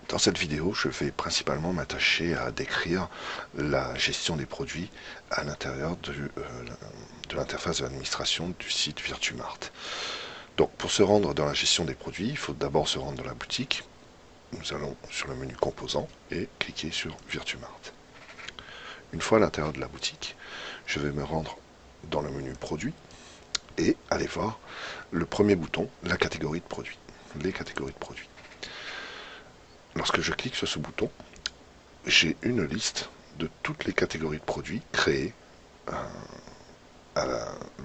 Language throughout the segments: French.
Dans cette vidéo, je vais principalement m'attacher à décrire la gestion des produits à l'intérieur de l'interface de l'administration du site Virtumart. Donc pour se rendre dans la gestion des produits, il faut d'abord se rendre dans la boutique. Nous allons sur le menu composants et cliquer sur Virtumart. Une fois à l'intérieur de la boutique, je vais me rendre dans le menu produits et aller voir le premier bouton, la catégorie de produits, les catégories de produits. Lorsque je clique sur ce bouton, j'ai une liste de toutes les catégories de produits créées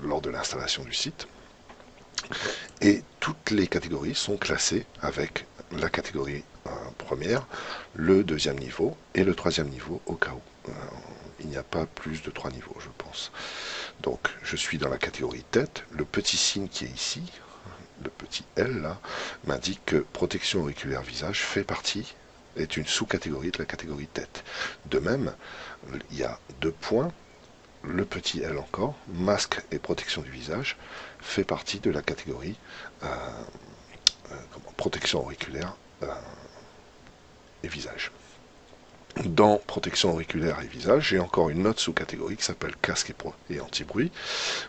lors de l'installation du site. Et toutes les catégories sont classées avec la catégorie première, le deuxième niveau et le troisième niveau au cas où. Il n'y a pas plus de 3 niveaux, je pense. Donc, je suis dans la catégorie tête. Le petit signe qui est ici, le petit L là, m'indique que protection auriculaire visage est une sous-catégorie de la catégorie tête. De même, il y a 2 points, le petit L encore, masque et protection du visage, fait partie de la catégorie protection auriculaire et visage. Dans protection auriculaire et visage, j'ai encore une autre sous-catégorie qui s'appelle casque et anti-bruit,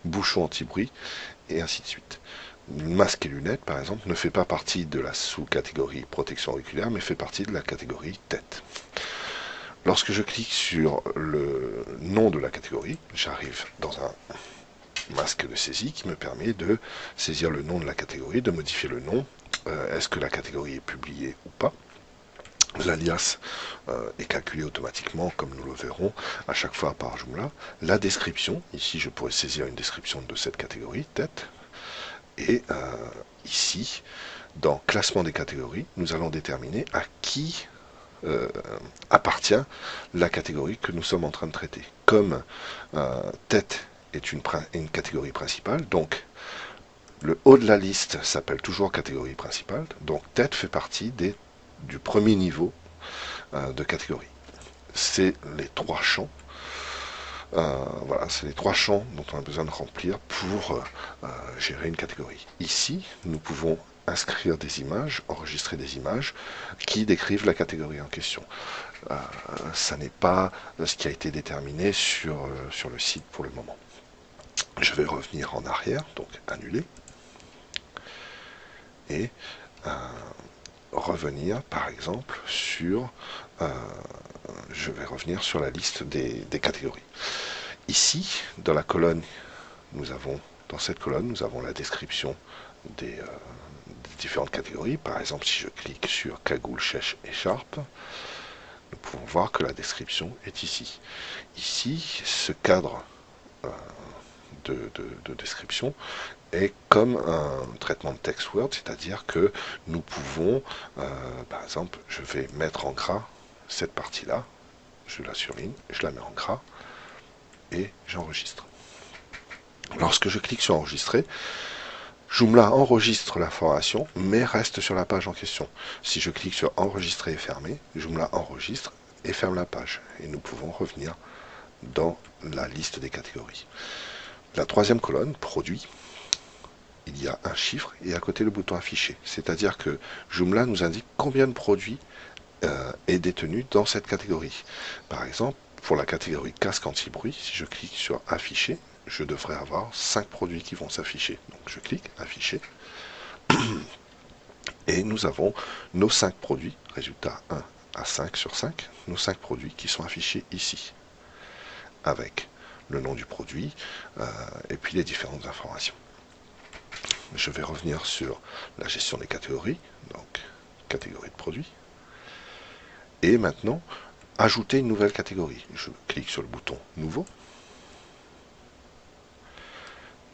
bouchon anti-bruit, et ainsi de suite. Masque et lunettes, par exemple, ne fait pas partie de la sous-catégorie protection auriculaire, mais fait partie de la catégorie tête. Lorsque je clique sur le nom de la catégorie, j'arrive dans un masque de saisie qui me permet de saisir le nom de la catégorie, de modifier le nom. Est-ce que la catégorie est publiée ou pas? L'alias est calculé automatiquement, comme nous le verrons, à chaque fois par Joomla. La description, ici je pourrais saisir une description de cette catégorie, tête. Et ici, dans classement des catégories, nous allons déterminer à qui appartient la catégorie que nous sommes en train de traiter. Comme tête est une catégorie principale, donc le haut de la liste s'appelle toujours catégorie principale, donc tête fait partie du premier niveau de catégorie. C'est les 3 champs. Voilà, c'est les 3 champs dont on a besoin de remplir pour gérer une catégorie. Ici, nous pouvons inscrire des images, enregistrer des images qui décrivent la catégorie en question. Ça n'est pas ce qui a été déterminé sur le site pour le moment. Je vais revenir en arrière, donc annuler, et revenir par exemple sur je vais revenir sur la liste des catégories. Ici, dans la colonne, dans cette colonne, nous avons la description des différentes catégories. Par exemple, si je clique sur cagoule, chèche, écharpe, nous pouvons voir que la description est ici. Ici, ce cadre de description est comme un traitement de texte Word, c'est-à-dire que nous pouvons, par exemple, je vais mettre en gras cette partie-là, je la surligne, je la mets en gras, et j'enregistre. Lorsque je clique sur enregistrer, Joomla enregistre l'information, mais reste sur la page en question. Si je clique sur enregistrer et fermer, Joomla enregistre et ferme la page. Et nous pouvons revenir dans la liste des catégories. La troisième colonne, produit, il y a un chiffre et à côté le bouton afficher. C'est-à-dire que Joomla nous indique combien de produits est détenu dans cette catégorie. Par exemple, pour la catégorie casque anti-bruit, si je clique sur afficher, je devrais avoir 5 produits qui vont s'afficher. Donc je clique afficher et nous avons nos 5 produits, résultat 1 à 5 sur 5, nos 5 produits qui sont affichés ici, avec le nom du produit et puis les différentes informations. Je vais revenir sur la gestion des catégories, donc catégorie de produits, et maintenant ajouter une nouvelle catégorie. Je clique sur le bouton nouveau.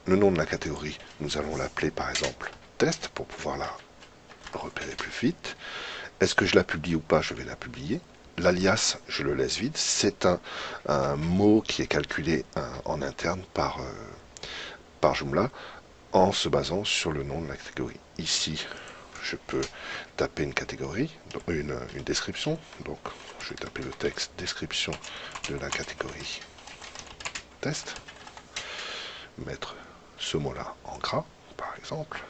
Le nom de la catégorie, nous allons l'appeler par exemple test pour pouvoir la repérer plus vite. Est-ce que je la publie ou pas? Je vais la publier. L'alias, je le laisse vide. C'est un mot qui est calculé en interne par Joomla en se basant sur le nom de la catégorie. Ici, je peux taper une catégorie, une description. Donc, je vais taper le texte description de la catégorie test. Mettre ce mot-là en gras, par exemple.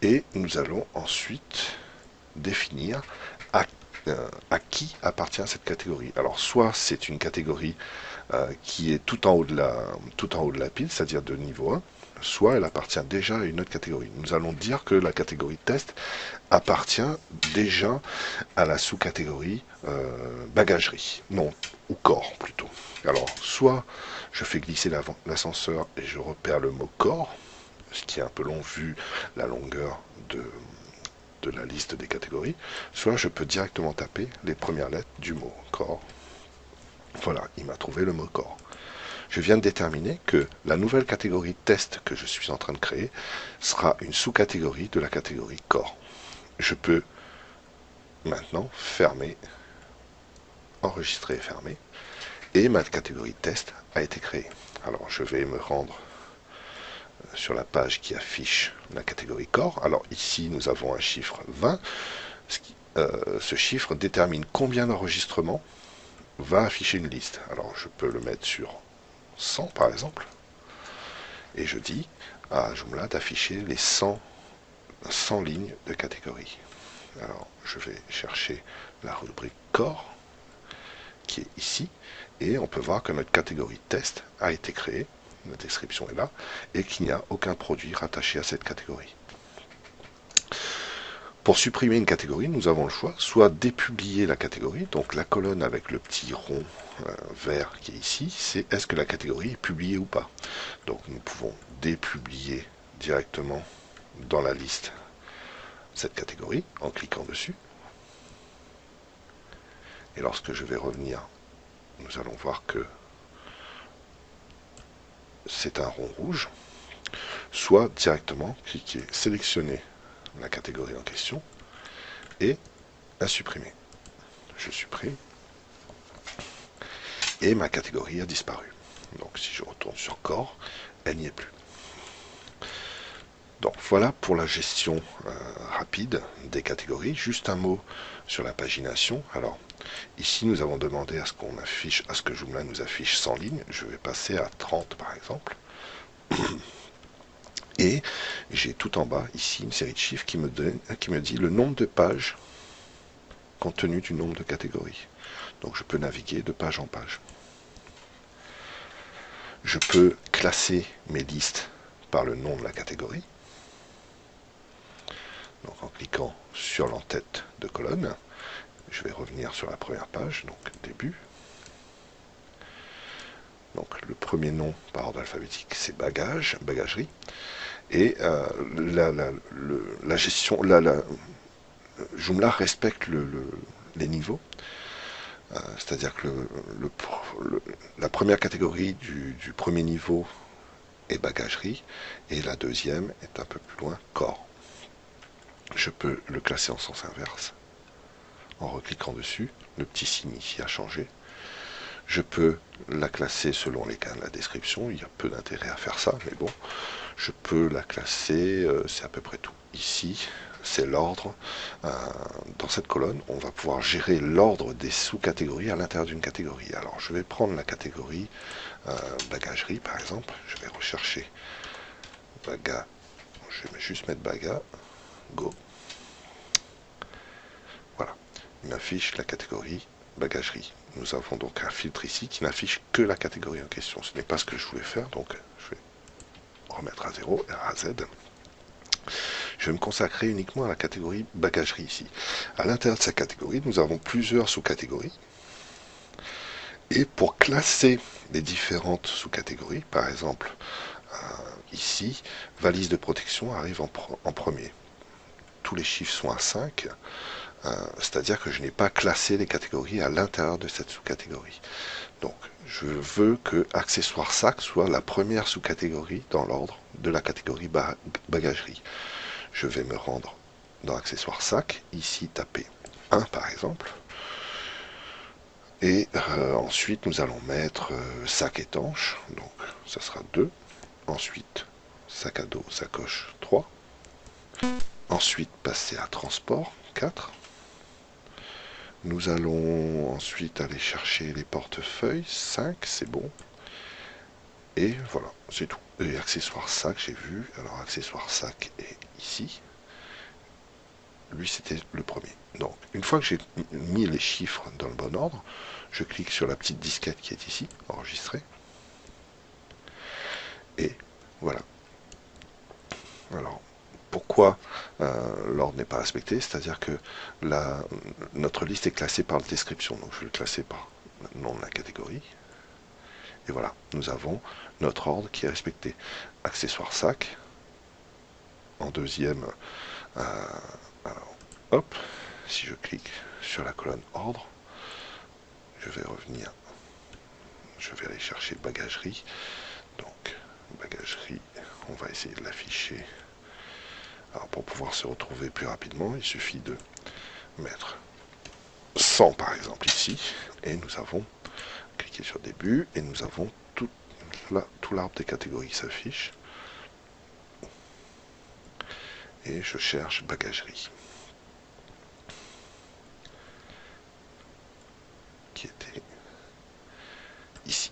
Et nous allons ensuite définir à qui appartient cette catégorie. Alors soit c'est une catégorie qui est tout en haut de la pile, c'est-à-dire de niveau 1, soit elle appartient déjà à une autre catégorie. Nous allons dire que la catégorie test appartient déjà à la sous-catégorie bagagerie, non, ou corps plutôt. Alors, soit je fais glisser l'ascenseur et je repère le mot corps, ce qui est un peu long vu la longueur de la liste des catégories, soit je peux directement taper les premières lettres du mot corps. Voilà, il m'a trouvé le mot corps. Je viens de déterminer que la nouvelle catégorie test que je suis en train de créer sera une sous-catégorie de la catégorie corps. Je peux maintenant fermer, enregistrer et fermer, et ma catégorie test a été créée. Alors je vais me rendre sur la page qui affiche la catégorie corps. Alors ici nous avons un chiffre 20. Ce chiffre détermine combien d'enregistrements va afficher une liste. Alors je peux le mettre sur 100 par exemple, et je dis à Joomla d'afficher les 100 lignes de catégorie. Alors je vais chercher la rubrique corps qui est ici, et on peut voir que notre catégorie test a été créée, la description est là, et qu'il n'y a aucun produit rattaché à cette catégorie. Pour supprimer une catégorie, nous avons le choix, soit dépublier la catégorie, donc la colonne avec le petit rond vert qui est ici, c'est est-ce que la catégorie est publiée ou pas. Donc nous pouvons dépublier directement dans la liste cette catégorie en cliquant dessus. Et lorsque je vais revenir, nous allons voir que c'est un rond rouge. Soit directement cliquer, sélectionner la catégorie en question et la supprimer. Je supprime et ma catégorie a disparu. Donc si je retourne sur corps, elle n'y est plus. Donc voilà pour la gestion rapide des catégories. Juste un mot sur la pagination. Alors ici nous avons demandé à ce qu'on affiche, à ce que Joomla nous affiche 100 lignes. Je vais passer à 30 par exemple. Et j'ai tout en bas ici une série de chiffres qui me dit le nombre de pages compte tenu du nombre de catégories. Donc je peux naviguer de page en page. Je peux classer mes listes par le nom de la catégorie. Donc en cliquant sur l'entête de colonne, je vais revenir sur la première page, donc début. Donc le premier nom par ordre alphabétique, c'est bagagerie. Et la gestion, Joomla respecte les niveaux. C'est-à-dire que la première catégorie du premier niveau est bagagerie et la deuxième est un peu plus loin, corps. Je peux le classer en sens inverse en recliquant dessus. Le petit signe ici a changé. Je peux la classer selon les cas de la description. Il y a peu d'intérêt à faire ça, mais bon. Je peux la classer, c'est à peu près tout. Ici, c'est l'ordre. Dans cette colonne, on va pouvoir gérer l'ordre des sous-catégories à l'intérieur d'une catégorie. Alors, je vais prendre la catégorie bagagerie, par exemple. Je vais rechercher baga. Je vais juste mettre baga. Go. Voilà. Il m'affiche la catégorie bagagerie. Nous avons donc un filtre ici qui n'affiche que la catégorie en question. Ce n'est pas ce que je voulais faire, donc je vais remettre à 0, à Z. Je vais me consacrer uniquement à la catégorie bagagerie ici. À l'intérieur de cette catégorie, nous avons plusieurs sous-catégories. Et pour classer les différentes sous-catégories, par exemple, ici, valise de protection arrive en premier. Tous les chiffres sont à 5, c'est-à-dire que je n'ai pas classé les catégories à l'intérieur de cette sous-catégorie. Donc, je veux que accessoire sac soit la première sous-catégorie dans l'ordre de la catégorie bagagerie. Je vais me rendre dans accessoire sac, ici taper 1 par exemple, et ensuite nous allons mettre sac étanche, donc ça sera 2, ensuite sac à dos, sacoche 3, ensuite passer à transport 4, nous allons ensuite aller chercher les portefeuilles 5, c'est bon, et voilà, c'est tout. Et accessoire sac, j'ai vu, alors accessoire sac est ici, lui c'était le premier. Donc une fois que j'ai mis les chiffres dans le bon ordre, je clique sur la petite disquette qui est ici, enregistrer, et voilà. Alors pourquoi l'ordre n'est pas respecté? C'est-à-dire que notre liste est classée par la description, donc je vais le classer par le nom de la catégorie. Et voilà, nous avons notre ordre qui est respecté. Accessoire sac, en deuxième, alors, hop, si je clique sur la colonne ordre, je vais revenir, je vais aller chercher bagagerie. Donc, bagagerie, on va essayer de l'afficher. Alors, pour pouvoir se retrouver plus rapidement, il suffit de mettre 100 par exemple ici, et nous avons cliqué sur début, et nous avons tout l'arbre des catégories qui s'affiche. Et je cherche bagagerie, qui était ici.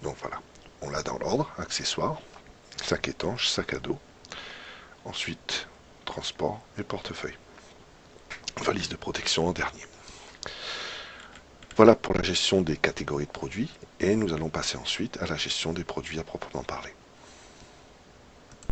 Donc voilà, on l'a dans l'ordre, accessoires, sac étanche, sac à dos, ensuite transport et portefeuille. Valise de protection en dernier. Voilà pour la gestion des catégories de produits, et nous allons passer ensuite à la gestion des produits à proprement parler.